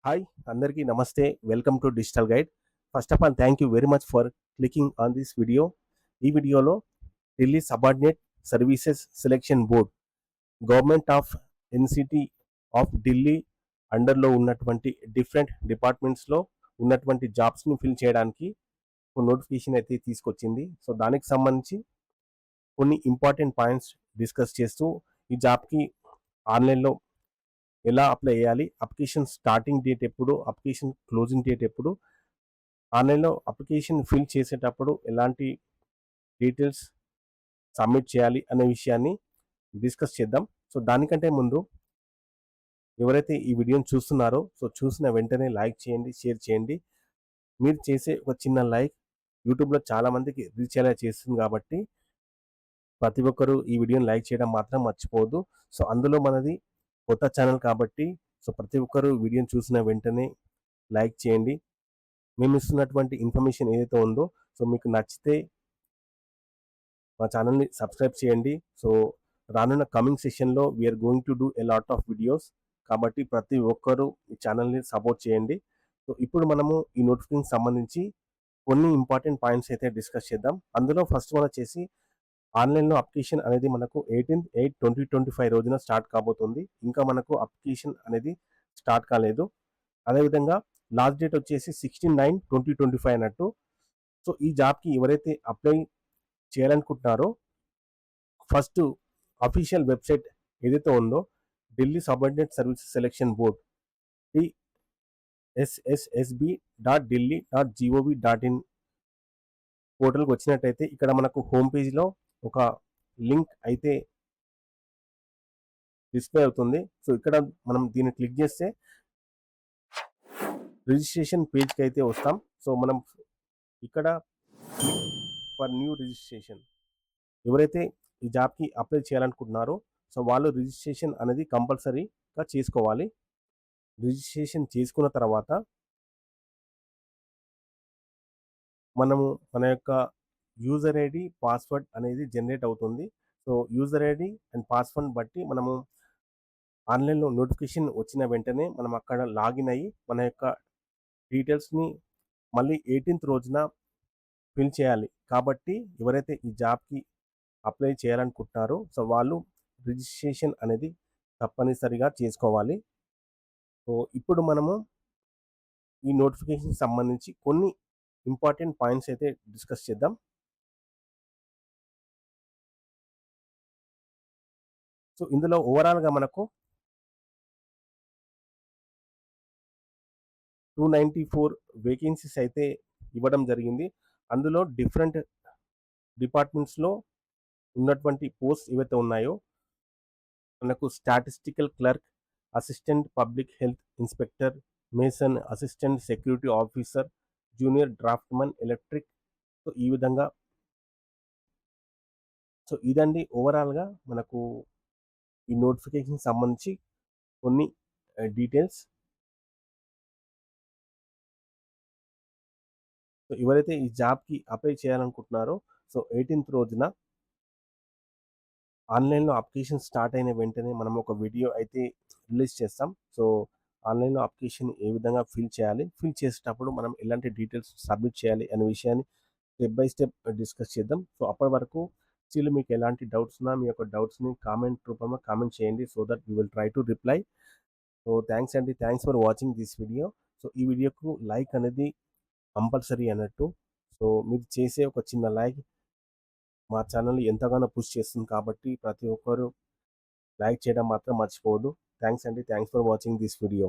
Hi, Andarki Namaste. Welcome to Digital Guide. First of all, thank you very much for clicking on this video. ఈ వీడియోలో Delhi subordinate services selection board government of NCT of Delhi అండర్లో ఉన్నటువంటి different డిపార్ట్మెంట్స్లో ఉన్నటువంటి జాబ్స్ని fill చేయడానికి ఒక notification అయితే తీసుకొచ్చింది. So దానికి సంబంధించి కొన్ని ఇంపార్టెంట్ పాయింట్స్ డిస్కస్ చేస్తూ ఈ జాబ్కి ఆన్లైన్లో ఎలా అప్లై చేయాలి, అప్లికేషన్ స్టార్టింగ్ డేట్ ఎప్పుడు, అప్లికేషన్ క్లోజింగ్ డేట్ ఎప్పుడు, ఆన్లైన్లో అప్లికేషన్ ఫిల్ చేసేటప్పుడు ఎలాంటి డీటెయిల్స్ సబ్మిట్ చేయాలి అనే విషయాన్ని డిస్కస్ చేద్దాం. సో దానికంటే ముందు ఎవరైతే ఈ వీడియోని చూస్తున్నారో చూసిన వెంటనే లైక్ చేయండి, షేర్ చేయండి. మీరు చేసే ఒక చిన్న లైక్ యూట్యూబ్లో చాలామందికి రీచ్ అయ్యేలా చేస్తుంది కాబట్టి ప్రతి ఒక్కరూ ఈ వీడియోని లైక్ చేయడం మాత్రం మర్చిపోవద్దు. సో అందులో మనది కొత్త ఛానల్ కాబట్టి ప్రతి ఒక్కరూ వీడియోని చూసిన వెంటనే లైక్ చేయండి. మేము ఇస్తున్నటువంటి ఇన్ఫర్మేషన్ ఏదైతే ఉందో మీకు నచ్చితే మా ఛానల్ని సబ్స్క్రైబ్ చేయండి. రానున్న కమింగ్ సెషన్లో we are going to do a lot of videos కాబట్టి ప్రతి ఒక్కరూ ఈ ఛానల్ని సపోర్ట్ చేయండి. ఇప్పుడు మనము ఈ నోటిఫికేషన్ సంబంధించి కొన్ని ఇంపార్టెంట్ పాయింట్స్ అయితే డిస్కస్ చేద్దాం. అందులో ఫస్ట్ వన్ వచ్చేసి ఆన్లైన్లో అప్లికేషన్ అనేది మనకు 18/8/2025 రోజున స్టార్ట్ కాబోతుంది. ఇంకా మనకు అప్లికేషన్ అనేది స్టార్ట్ కాలేదు. అదేవిధంగా లాస్ట్ డేట్ వచ్చేసి 16/9/2025 అన్నట్టు. ఈ జాబ్కి ఎవరైతే అప్లై చేయాలనుకుంటున్నారో ఫస్ట్ అఫీషియల్ వెబ్సైట్ ఏదైతే ఉందో Delhi subordinate services selection board dsssb.delhi.gov.in పోర్టల్కి వచ్చినట్టయితే ఇక్కడ మనకు హోమ్ పేజ్లో ఒక లింక్ అయితే డిస్ప్లే అవుతుంది. ఇక్కడ మనం దీన్ని క్లిక్ చేస్తే రిజిస్ట్రేషన్ పేజ్కి అయితే వస్తాం. మనం ఇక్కడ ఫర్ న్యూ రిజిస్ట్రేషన్ ఎవరైతే ఈ జాబ్కి అప్లై చేయాలనుకుంటున్నారో వాళ్ళు రిజిస్ట్రేషన్ అనేది కంపల్సరీగా చేసుకోవాలి. రిజిస్ట్రేషన్ చేసుకున్న తర్వాత మనము మన యొక్క యూజర్ ఐడి, పాస్వర్డ్ అనేది జనరేట్ అవుతుంది. యూజర్ ఐడి అండ్ పాస్వర్డ్ బట్టి మనము ఆన్లైన్లో నోటిఫికేషన్ వచ్చిన వెంటనే మనం అక్కడ లాగిన్ అయ్యి మన యొక్క డీటెయిల్స్ని మళ్ళీ 18th రోజున ఫిల్ చేయాలి. కాబట్టి ఎవరైతే ఈ జాబ్కి అప్లై చేయాలనుకుంటున్నారో వాళ్ళు రిజిస్ట్రేషన్ అనేది తప్పనిసరిగా చేసుకోవాలి. ఇప్పుడు మనము ఈ నోటిఫికేషన్ సంబంధించి కొన్ని ఇంపార్టెంట్ పాయింట్స్ అయితే డిస్కస్ చేద్దాం. ఇందులో ఓవరాల్గా మనకు 294 వేకెన్సీస్ అయితే ఇవ్వడం జరిగింది. అందులో డిఫరెంట్ డిపార్ట్మెంట్స్లో ఉన్నటువంటి పోస్ట్ ఏవైతే ఉన్నాయో మనకు statistical clerk, assistant public health inspector, mason, assistant security officer, junior draftsman, electric. ఈ విధంగా ఇదండి ఓవరాల్గా మనకు ఈ నోటిఫికేషన్ సంబంధించి కొన్ని డీటెయిల్స్. ఎవరైతే ఈ జాబ్కి అప్లై చేయాలనుకుంటున్నారో 18th రోజున ఆన్లైన్లో అప్లికేషన్ స్టార్ట్ అయిన వెంటనే మనం ఒక వీడియో అయితే రిలీజ్ చేస్తాం. ఆన్లైన్లో అప్లికేషన్ ఏ విధంగా ఫిల్ చేయాలి, ఫిల్ చేసేటప్పుడు మనం ఎలాంటి డీటెయిల్స్ సబ్మిట్ చేయాలి అనే విషయాన్ని స్టెప్ బై స్టెప్ డిస్కస్ చేద్దాం. అప్పటి వరకు స్టిల్ మీకు ఎలాంటి డౌట్స్ ఉన్నా మీ యొక్క డౌట్స్ని కామెంట్ రూపంలో కామెంట్ చేయండి. That we will try to reply. Thanks అండి, thanks for watching this video. ఈ వీడియోకు లైక్ అనేది కంపల్సరీ అన్నట్టు. మీరు చేసే ఒక చిన్న లైక్ మా ఛానల్ని ఎంతగానో పుష్ చేస్తుంది కాబట్టి ప్రతి ఒక్కరు లైక్ చేయడం మాత్రం మర్చిపోవద్దు. థ్యాంక్స్ అండి, thanks for watching this video.